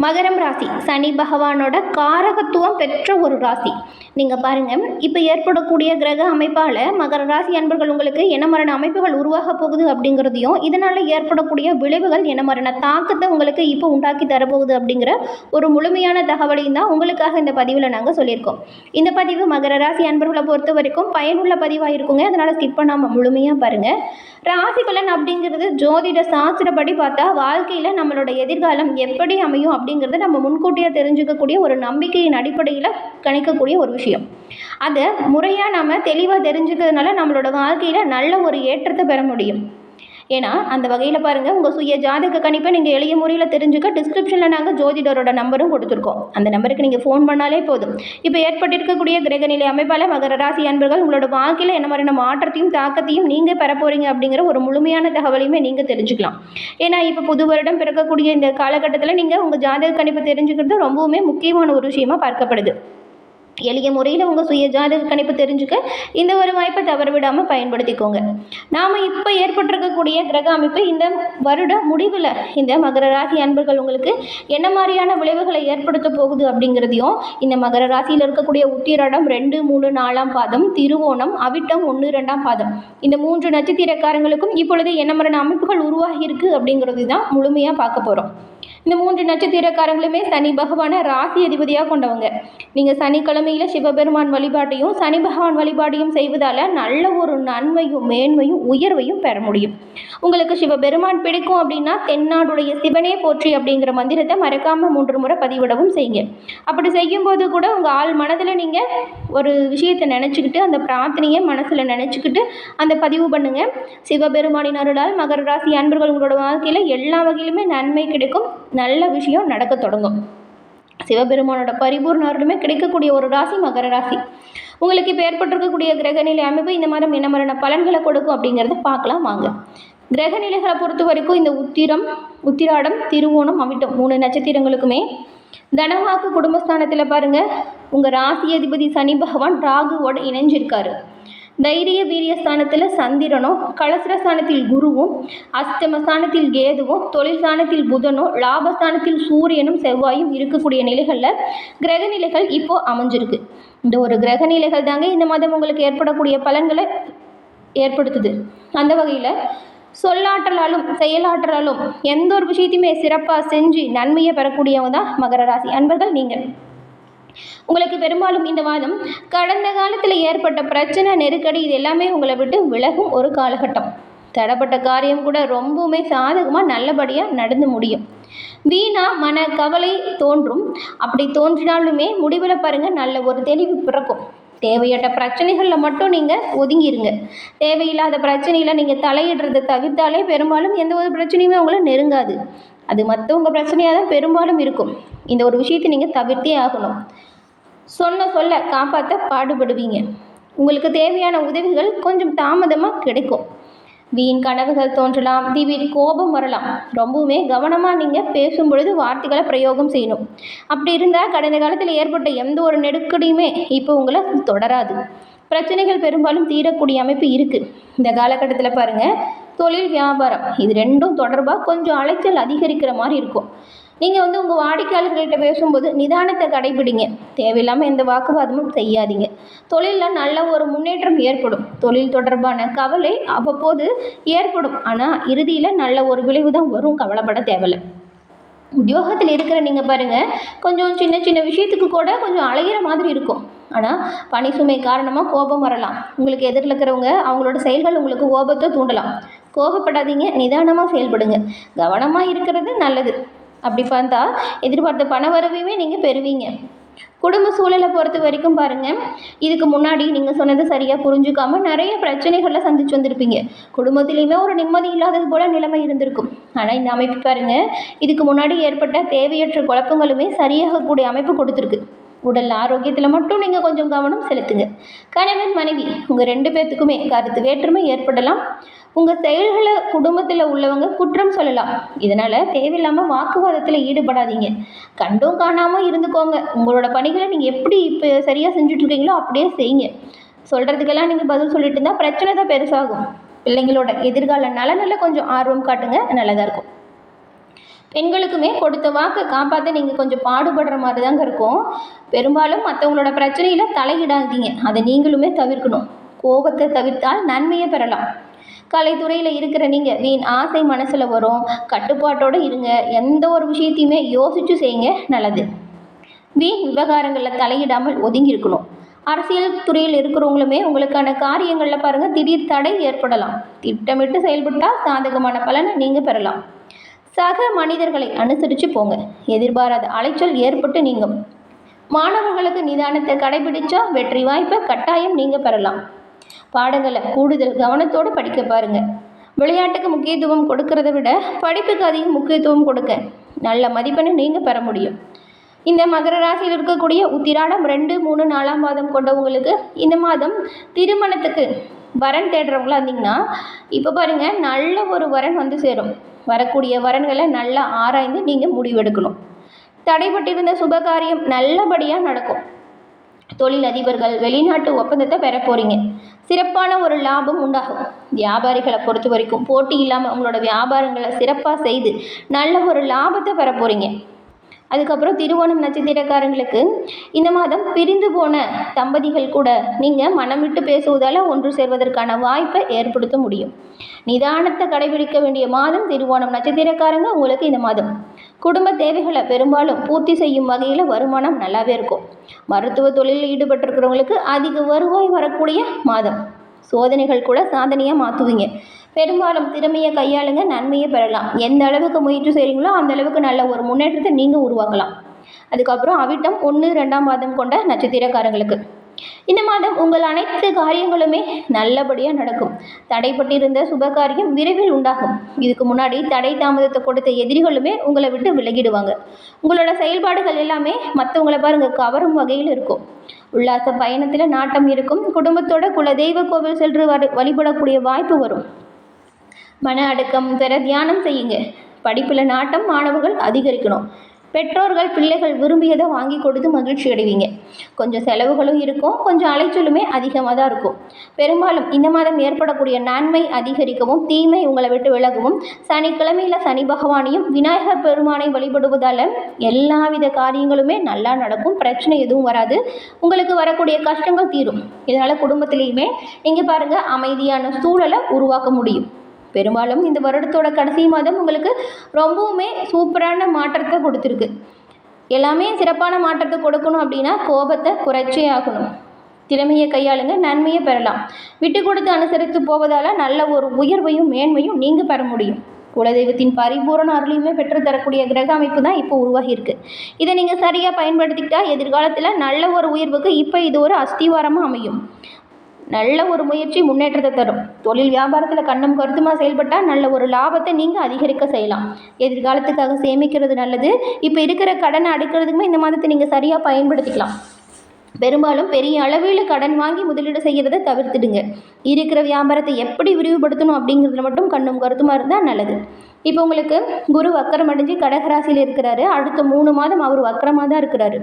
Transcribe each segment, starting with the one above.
மகரம் ராசி சனி பகவானோட காரகத்துவம் பெற்ற ஒரு ராசி. நீங்கள் பாருங்கள், இப்போ ஏற்படக்கூடிய கிரக அமைப்பால் மகர ராசி அன்பர்கள் உங்களுக்கு இனமரண அமைப்புகள் உருவாக போகுது அப்படிங்கிறதையும், இதனால் ஏற்படக்கூடிய விளைவுகள் இனமரண தாக்கத்தை உங்களுக்கு இப்போ உண்டாக்கி தரப்போகுது அப்படிங்கிற ஒரு முழுமையான தகவலையும் தான் உங்களுக்காக இந்த பதிவில் நாங்கள் சொல்லியிருக்கோம். இந்த பதிவு மகர ராசி அன்பர்களை பொறுத்த வரைக்கும் பயனுள்ள பதிவாக இருக்குங்க. அதனால் ஸ்கிப் பண்ணாமல் முழுமையாக பாருங்கள். ராசி பலன் அப்படிங்கிறது ஜோதிட சாஸ்திரப்படி பார்த்தா வாழ்க்கையில் நம்மளோட எதிர்காலம் எப்படி அமையும் அப்படிங்கிறத நம்ம முன்கூட்டியே தெரிஞ்சுக்கக்கூடிய ஒரு நம்பிக்கையின் அடிப்படையில் கணிக்கக்கூடிய ஒரு விஷயம். அதை முறையாக நம்ம தெளிவாக தெரிஞ்சுக்கிறதுனால நம்மளோட வாழ்க்கையில் நல்ல ஒரு ஏற்றத்தை பெற முடியும். ஏன்னா அந்த வகையில் பாருங்கள், உங்கள் சுய ஜாதக கணிப்பை நீங்கள் எளிய முறையில் தெரிஞ்சுக்க டிஸ்கிரிப்ஷனில் நாங்கள் ஜோதிடரோட நம்பரும் கொடுத்துருக்கோம். அந்த நம்பருக்கு நீங்கள் ஃபோன் பண்ணாலே போதும். இப்போ ஏற்பட்டிருக்கக்கூடிய கிரகநிலை அமைப்பால் மகர ராசி அன்பர்கள் உங்களோட வாழ்க்கையில் என்ன மாதிரியான மாற்றத்தையும் தாக்கத்தையும் நீங்கள் பெற போகிறீங்க அப்படிங்கிற ஒரு முழுமையான தகவலையுமே நீங்கள் தெரிஞ்சுக்கலாம். ஏன்னா இப்போ புது வருடம் பிறக்கக்கூடிய இந்த காலகட்டத்தில் நீங்கள் உங்கள் ஜாதக கணிப்பை தெரிஞ்சுக்கிறது ரொம்பவுமே முக்கியமான ஒரு விஷயமா பார்க்கப்படுது. எளிய முறையில் உங்கள் சுய ஜாதக கணிப்பு தெரிஞ்சுக்க இந்த ஒரு வாய்ப்பை தவற விடாமல் பயன்படுத்திக்கோங்க. நாம் இப்போ ஏற்பட்டிருக்கக்கூடிய கிரக அமைப்பு இந்த வருட முடிவில் இந்த மகர ராசி அன்பர்கள் உங்களுக்கு என்ன மாதிரியான விளைவுகளை ஏற்படுத்த போகுது அப்படிங்கிறதையும், இந்த மகர ராசியில் இருக்கக்கூடிய உத்திராடம் 2, 3, 4ஆம் பாதம், திருவோணம், அவிட்டம் 1, 2ஆம் பாதம், இந்த 3 நட்சத்திரக்காரங்களுக்கும் இப்பொழுது என்ன மாதிரியான அமைப்புகள் உருவாகி இருக்கு அப்படிங்கிறது தான் முழுமையாக பார்க்க போகிறோம். இந்த 3 நட்சத்திரக்காரங்களுமே சனி பகவானை ராசி அதிபதியாக கொண்டவங்க. நீங்கள் சனிக்கிழமையில் சிவபெருமான் வழிபாட்டையும் சனி பகவான் வழிபாட்டையும் செய்வதால் நல்ல ஒரு நன்மையும் மேன்மையும் உயர்வையும் பெற முடியும். உங்களுக்கு சிவபெருமான் பிடிக்கும் அப்படின்னா தென்னாடுடைய சிவனே போற்றி அப்படிங்கிற மந்திரத்தை மறக்காமல் 3 முறை பதிவிடவும் செய்யுங்க. அப்படி செய்யும்போது கூட உங்கள் ஆள் மனதில் நீங்கள் ஒரு விஷயத்தை நினச்சிக்கிட்டு அந்த பிரார்த்தனையை மனசில் நினச்சிக்கிட்டு அந்த பதிவு பண்ணுங்கள். சிவபெருமானின் அருளால் மகர ராசி அன்பர்கள் உங்களோட வாழ்க்கையில் எல்லா வகையிலுமே நன்மை கிடைக்கும், நல்ல விஷயம் நடக்க தொடங்கும். சிவபெருமானோட பரிபூர்ண அருளுமே கிடைக்கக்கூடிய ஒரு ராசி மகர ராசி. உங்களுக்கு இப்போ ஏற்பட்டிருக்கக்கூடிய கிரகநிலை அமைப்பு இந்த மாதிரி என்ன மாதிரியான பலன்களை கொடுக்கும் அப்படிங்கிறத பார்க்கலாம் வாங்க. கிரகநிலைகளை பொறுத்த வரைக்கும் இந்த உத்திராடம், திருவோணம், அவிட்டம் 3 நட்சத்திரங்களுக்குமே தனவாக்கு குடும்பஸ்தானத்தில் பாருங்கள், உங்கள் ராசி அதிபதி சனி பகவான் ராகுவோடு இணைஞ்சிருக்காரு. தைரிய வீரியஸ்தானத்தில் சந்திரனும், கலசரஸ்தானத்தில் குருவும், அஷ்டமஸ்தானத்தில் கேதுவும், தொழில் ஸ்தானத்தில் புதனும், லாபஸ்தானத்தில் சூரியனும் செவ்வாயும் இருக்கக்கூடிய நிலைகளில் கிரக நிலைகள் இப்போது அமைஞ்சிருக்கு. இந்த ஒரு கிரக நிலைகள் தாங்க இந்த மாதம் உங்களுக்கு ஏற்படக்கூடிய பலன்களை ஏற்படுத்துது. அந்த வகையில் சொல்லாற்றலாலும் செயலாற்றலாலும் எந்த ஒரு விஷயத்தையுமே சிறப்பாக செஞ்சு நன்மையை பெறக்கூடியவங்க தான் மகர ராசி அன்பர்கள் நீங்கள். உங்களுக்கு பெரும்பாலும் இந்த மாதம் கடந்த காலத்தில் ஏற்பட்ட பிரச்சனை, நெருக்கடி இது எல்லாமே உங்களை விட்டு விலகும் ஒரு காலகட்டம். தடப்பட்ட காரியம் கூட ரொம்பவுமே சாதகமாக நல்லபடியாக நடந்து முடியும். வீணா மன கவலை தோன்றும். அப்படி தோன்றினாலுமே முடிவில் பாருங்கள் நல்ல ஒரு தெளிவு பிறக்கும். தேவையற்ற பிரச்சனைகளில் மட்டும் நீங்கள் ஒதுங்கிடுங்க. தேவையில்லாத பிரச்சனையில் நீங்கள் தலையிடுறதை தவிர்த்தாலே பெரும்பாலும் எந்த ஒரு பிரச்சனையுமே உங்களை நெருங்காது. அது மற்றவங்க பிரச்சனையாக தான் பெரும்பாலும் இருக்கும். இந்த ஒரு விஷயத்தை நீங்கள் தவிர்த்தே ஆகணும். சொல்ல காப்பாற்ற பாடுபடுவீங்க. உங்களுக்கு தேவையான உதவிகள் கொஞ்சம் தாமதமாக கிடைக்கும். வீண் கனவுகள் தோன்றலாம், திடீர் கோபம் வரலாம். ரொம்பவுமே கவனமாக நீங்கள் பேசும் பொழுது வார்த்தைகளை பிரயோகம் செய்யணும். அப்படி இருந்தால் கடந்த காலத்தில் ஏற்பட்ட எந்த ஒரு நெருக்கடியுமே இப்போ உங்களை தொடராது. பிரச்சனைகள் பெரும்பாலும் தீரக்கூடிய அமைப்பு இருக்குது. இந்த காலகட்டத்தில் பாருங்கள், தொழில் வியாபாரம் இது 2ம் தொடர்பாக கொஞ்சம் அலைச்சல் அதிகரிக்கிற மாதிரி இருக்கும். நீங்கள் உங்கள் வாடிக்கையாளர்கள்கிட்ட பேசும்போது நிதானத்தை கடைபிடிங்க. தேவையில்லாமல் எந்த வாக்குவாதமும் செய்யாதீங்க. தொழிலில் நல்ல ஒரு முன்னேற்றம் ஏற்படும். தொழில் தொடர்பான கவலை அவ்வப்போது ஏற்படும், ஆனால் இறுதியில் நல்ல ஒரு விளைவு தான் வரும், கவலைப்பட தேவையில்லை. உத்தியோகத்தில் இருக்கிற நீங்கள் பாருங்கள், கொஞ்சம் சின்ன விஷயத்துக்கு கூட கொஞ்சம் அலைகிற மாதிரி இருக்கும். ஆனால் பணி சுமை காரணமாக கோபம் வரலாம். உங்களுக்கு எதிரில் இருக்கிறவங்க அவங்களோட செயல்கள் உங்களுக்கு கோபத்தை தூண்டலாம். கோபப்படாதீங்க, நிதானமாக செயல்படுங்க. கவனமாக இருக்கிறது நல்லது. அப்படி பார்த்தா எதிர்பார்த்த பண வரவையுமே நீங்கள் பெறுவீங்க. குடும்ப சூழலை பொறுத்த வரைக்கும் பாருங்கள், இதுக்கு முன்னாடி நீங்கள் சொன்னது சரியாக புரிஞ்சுக்காமல் நிறைய பிரச்சனைகளை சந்திச்சு வந்திருப்பீங்க. குடும்பத்திலையுமே ஒரு நிம்மதி இல்லாதது போல் நிலைமை இருந்திருக்கும். ஆனால் இந்த அமைப்பு பாருங்கள், இதுக்கு முன்னாடி ஏற்பட்ட தேவையற்ற குழப்பங்களுமே சரியாகக்கூடிய அமைப்பு கொடுத்துருக்கு. உடல் ஆரோக்கியத்தில் மட்டும் நீங்கள் கொஞ்சம் கவனம் செலுத்துங்க. கணவன் மனைவி உங்கள் 2 பேர்த்துக்குமே கருத்து வேற்றுமை ஏற்படலாம். உங்கள் செயல்களை குடும்பத்தில் உள்ளவங்க குற்றம் சொல்லலாம். இதனால் தேவையில்லாமல் வாக்குவாதத்தில் ஈடுபடாதீங்க. கண்டும் காணாமல் இருந்துக்கோங்க. உங்களோட பணிகளை நீங்கள் எப்படி இப்போ சரியாக செஞ்சுட்ருக்கீங்களோ அப்படியே செய்யுங்க. சொல்கிறதுக்கெல்லாம் நீங்கள் பதில் சொல்லிட்டு இருந்தால் பிரச்சனை தான் பெருசாகும். பிள்ளைங்களோட எதிர்கால நலனில் கொஞ்சம் ஆர்வம் காட்டுங்க, நல்லதாக இருக்கும். பெண்களுக்குமே கொடுத்த வாக்கை காப்பாற்ற நீங்கள் கொஞ்சம் பாடுபடுற மாதிரி தாங்க இருக்கும். பெரும்பாலும் மற்றவங்களோட பிரச்சனையில் தலையிடாதீங்க, அதை நீங்களுமே தவிர்க்கணும். கோபத்தை தவிர்த்தால் நன்மையை பெறலாம். கலைத்துறையில் இருக்கிற நீங்கள் வீண் ஆசை மனசில் வரும், கட்டுப்பாட்டோடு இருங்க. எந்த ஒரு விஷயத்தையுமே யோசித்து செய்யுங்க, நல்லது. வீண் விவகாரங்களில் தலையிடாமல் ஒதுங்கி இருக்கணும். அரசியல் துறையில் இருக்கிறவங்களுமே உங்களுக்கான காரியங்களில் பாருங்கள், திடீர் தடை ஏற்படலாம். திட்டமிட்டு செயல்பட்டால் சாதகமான பலனை நீங்கள் பெறலாம். சக மனிதர்களை அனுசரித்து போங்க, எதிர்பாராத அலைச்சல் ஏற்பட்டு நீங்கும். மாணவர்களுக்கு நிதானத்தை கடைபிடிச்சா வெற்றி வாய்ப்பை கட்டாயம் நீங்கள் பெறலாம். பாடங்களை கூடுதல் கவனத்தோடு படிக்க பாருங்கள். விளையாட்டுக்கு முக்கியத்துவம் கொடுக்கறத விட படிப்புக்கு அதிக முக்கியத்துவம் கொடுக்க நல்ல மதிப்பெண்ணை நீங்கள் பெற முடியும். இந்த மகர ராசியில் இருக்கக்கூடிய உத்திராடம் 2, 3, 4ஆம் மாதம் கொண்டவங்களுக்கு இந்த மாதம் திருமணத்துக்கு வரன் தேடுறவங்களா இருந்தீங்கன்னா இப்போ பாருங்கள், நல்ல ஒரு வரன் வந்து சேரும். வரக்கூடிய வரன்களை நல்லா ஆராய்ந்து நீங்கள் முடிவெடுக்கணும். தடைபட்டிருந்த சுபகாரியம் நல்லபடியாக நடக்கும். தொழில் அதிபர்கள் வெளிநாட்டு ஒப்பந்தத்தை பெற போகிறீங்க. சிறப்பான ஒரு லாபம் உண்டாகும். வியாபாரிகளை பொறுத்த வரைக்கும் போட்டி இல்லாமல் உங்களோட வியாபாரங்களை சிறப்பாக செய்து நல்ல ஒரு லாபத்தை பெற போகிறீங்க. அதுக்கப்புறம் திருவோணம் நட்சத்திரக்காரங்களுக்கு இந்த மாதம் பிரிந்து போன தம்பதிகள் கூட நீங்கள் மனம் விட்டு பேசுவதால் ஒன்று சேர்வதற்கான வாய்ப்பை ஏற்படுத்த முடியும். நிதானத்தை கடைபிடிக்க வேண்டிய மாதம் திருவோணம் நட்சத்திரக்காரங்க உங்களுக்கு இந்த மாதம். குடும்ப தேவைகளை பெரும்பாலும் பூர்த்தி செய்யும் வகையில் வருமானம் நல்லாவே இருக்கும். மருத்துவ தொழிலில் ஈடுபட்டிருக்கிறவங்களுக்கு அதிக வருவாய் வரக்கூடிய மாதம். சோதனைகள் கூட சாதனையாக மாற்றுவீங்க. பெரும்பாலும் திறமையை கையாளுங்க, நன்மையை பெறலாம். எந்த அளவுக்கு முயற்சி செய்கிறீங்களோ அந்த அளவுக்கு நல்ல ஒரு முன்னேற்றத்தை நீங்கள் உருவாக்கலாம். அதுக்கப்புறம் அவிட்டம் 1, 2ஆம் மாதம் கொண்ட நட்சத்திரக்காரங்களுக்கு இந்த மாதம் உங்கள் அனைத்து காரியங்களுமே நல்லபடியாக நடக்கும். தடைப்பட்டிருந்த சுபகாரியம் விரைவில் உண்டாகும். இதுக்கு முன்னாடி தடை தாமதத்தை கொடுத்த எதிரிகளுமே உங்களை விட்டு விலகிடுவாங்க. உங்களோட செயல்பாடுகள் எல்லாமே மற்றவங்களை பாருங்கள் கவரும் வகையில் இருக்கும். உல்லாச பயணத்தில் நாட்டம் இருக்கும். குடும்பத்தோட குலதெய்வ கோவில் சென்று வழிபடக்கூடிய வாய்ப்பு வரும். மன அடக்கம் பெற தியானம் செய்யுங்க. படிப்பில் நாட்டம் மாணவர்கள் அதிகரிக்கணும். பெற்றோர்கள் பிள்ளைகள் விரும்பியதை வாங்கி கொடுத்து மகிழ்ச்சி அடைவீங்க. கொஞ்சம் செலவுகளும் இருக்கும், கொஞ்சம் அலைச்சலுமே அதிகமாக தான் இருக்கும். பெரும்பாலும் இந்த மாதம் ஏற்படக்கூடிய நன்மை அதிகரிக்கவும் தீமை உங்களை விட்டு விலகவும் சனிக்கிழமையில் சனி பகவானையும் விநாயகர் பெருமானை வழிபடுவதால் எல்லாவித காரியங்களுமே நல்லா நடக்கும். பிரச்சனை எதுவும் வராது. உங்களுக்கு வரக்கூடிய கஷ்டங்கள் தீரும். இதனால் குடும்பத்திலையுமே நீங்கள் பாருங்கள் அமைதியான சூழலை உருவாக்க முடியும். பெரும்பாலும் இந்த வருடத்தோட கடைசி மாதம் உங்களுக்கு ரொம்பவுமே சூப்பரான மாற்றத்தை கொடுத்துருக்கு. எல்லாமே சிறப்பான மாற்றத்தை கொடுக்கணும் அப்படின்னா கோபத்தை குறைச்சே ஆகணும். திறமையை கையாளுங்க, நன்மையை பெறலாம். விட்டு கொடுத்து அனுசரித்து போவதால் நல்ல ஒரு உயர்வையும் மேன்மையும் நீங்கள் பெற முடியும். குலதெய்வத்தின் பரிபூரண அருளையுமே பெற்று தரக்கூடிய கிரக அமைப்பு தான் இப்போ உருவாகி இருக்கு. இதை நீங்கள் சரியாக பயன்படுத்திக்கிட்டா எதிர்காலத்தில் நல்ல ஒரு உயர்வுக்கு இப்போ இது ஒரு அஸ்திவாரமாக அமையும். நல்ல ஒரு முயற்சி முன்னேற்றத்தை தரும். தொழில் வியாபாரத்தில் கண்ணும் கருத்துமாக செயல்பட்டால் நல்ல ஒரு லாபத்தை நீங்கள் அதிகரிக்க செய்யலாம். எதிர்காலத்துக்காக சேமிக்கிறது நல்லது. இப்போ இருக்கிற கடனை அடைக்கிறதுக்குமே இந்த மாதத்தை நீங்கள் சரியாக பயன்படுத்திக்கலாம். பெரும்பாலும் பெரிய அளவில் கடன் வாங்கி முதலீடு செய்கிறத தவிர்த்துடுங்க. இருக்கிற வியாபாரத்தை எப்படி விரிவுபடுத்தணும் அப்படிங்கிறதுல மட்டும் கண்ணும் கருத்துமாக இருந்தால் நல்லது. இப்போ உங்களுக்கு குரு வக்கரம் அடைஞ்சு கடகராசியில் இருக்கிறாரு. அடுத்த 3 மாதம் அவர் வக்கரமாக தான் இருக்கிறாரு.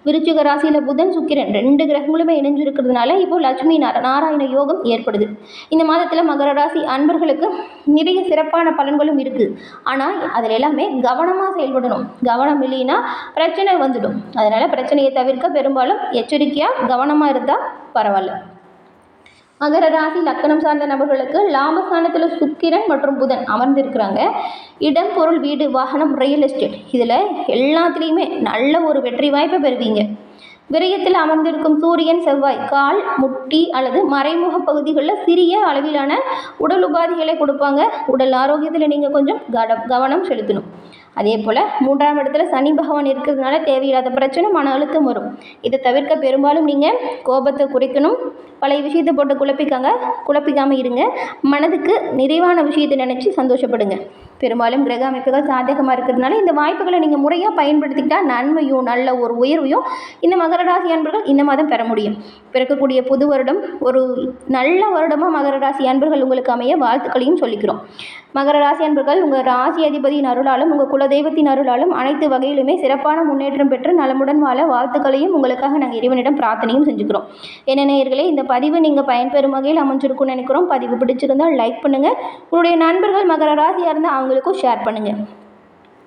விருச்சிக ராசியில் புதன் சுக்கிரன் 2 கிரகங்களுமே இணைஞ்சு இருக்கிறதுனால இப்போ லட்சுமி நாராயண யோகம் ஏற்படுது. இந்த மாதத்தில் மகர ராசி அன்பர்களுக்கு நிறைய சிறப்பான பலன்களும் இருக்குது. ஆனால் அதில் எல்லாமே கவனமாக செயல்படணும். கவனம் இல்லைன்னா பிரச்சனை வந்துடும். அதனால் பிரச்சனையை தவிர்க்க பெரும்பாலும் எச்சரிக்கையாக கவனமாக இருந்தால் பரவாயில்ல. மகர ராசி லக்கணம் சார்ந்த நபர்களுக்கு லாபஸ்தானத்தில் சுக்கிரன் மற்றும் புதன் அமர்ந்திருக்கிறாங்க. இடம், பொருள், வீடு, வாகனம், ரியல் எஸ்டேட் இதில் எல்லாத்துலேயுமே நல்ல ஒரு வெற்றி வாய்ப்பை பெறுவீங்க. விரயத்தில் அமர்ந்திருக்கும் சூரியன், செவ்வாய் கால், முட்டி அல்லது மறைமுக பகுதிகளில் சிறிய அளவிலான உடல் உபாதிகளை கொடுப்பாங்க. உடல் ஆரோக்கியத்தில் நீங்கள் கொஞ்சம் கவனம் செலுத்தணும். அதே போல் 3ஆம் இடத்துல சனி பகவான் இருக்கிறதுனால தேவையில்லாத பிரச்சனை, மன அழுத்தம் வரும். இதை தவிர்க்க பெரும்பாலும் நீங்கள் கோபத்தை குறைக்கணும். பழைய விஷயத்தை போட்டு குழப்பிக்காமல் இருங்க. மனதுக்கு நிறைவான விஷயத்தை நினச்சி சந்தோஷப்படுங்க. பெரும்பாலும் கிரக அமைப்புகள் சாதகமாக இருக்கிறதுனால இந்த வாய்ப்புகளை நீங்கள் முறையாக பயன்படுத்திக்கிட்டால் நன்மையும் நல்ல ஒரு உயர்வையும் இந்த மகர ராசி அன்பர்கள் இந்த மாதம் பெற முடியும். பிறக்கக்கூடிய புது வருடம் ஒரு நல்ல வருடமாக மகர ராசி அன்பர்கள் உங்களுக்கு அமைய வாழ்த்துக்களையும் சொல்லிக்கிறோம். மகர ராசி அன்பர்கள் உங்கள் ராசி அதிபதியின் அருளாலும் உங்கள் குலதெய்வத்தின் அருளாலும் அனைத்து வகையிலுமே சிறப்பான முன்னேற்றம் பெற்று நலமுடன் வாழ வாழ்த்துக்களையும் உங்களுக்காக நாங்கள் இறைவனிடம் பிரார்த்தனையும் செஞ்சுக்கிறோம். என்ன நேயர்களே, இந்த பதிவு நீங்கள் பயன்பெறும் வகையில் அமைஞ்சிருக்கும்னு நினைக்கிறோம். பதிவு பிடிச்சிருந்தால் லைக் பண்ணுங்கள். உங்களுடைய நண்பர்கள் மகர ராசியாக இருந்தால் அவங்களுக்கும் ஷேர் பண்ணுங்கள்.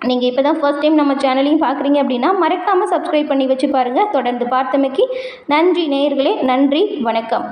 நீங்கள் இப்போ தான் ஃபர்ஸ்ட் டைம் நம்ம சேனலையும் பார்க்குறீங்க அப்படின்னா மறக்காமல் சப்ஸ்கிரைப் பண்ணி வச்சு பாருங்கள். தொடர்ந்து பார்த்தமைக்கு நன்றி நேயர்களே, நன்றி, வணக்கம்.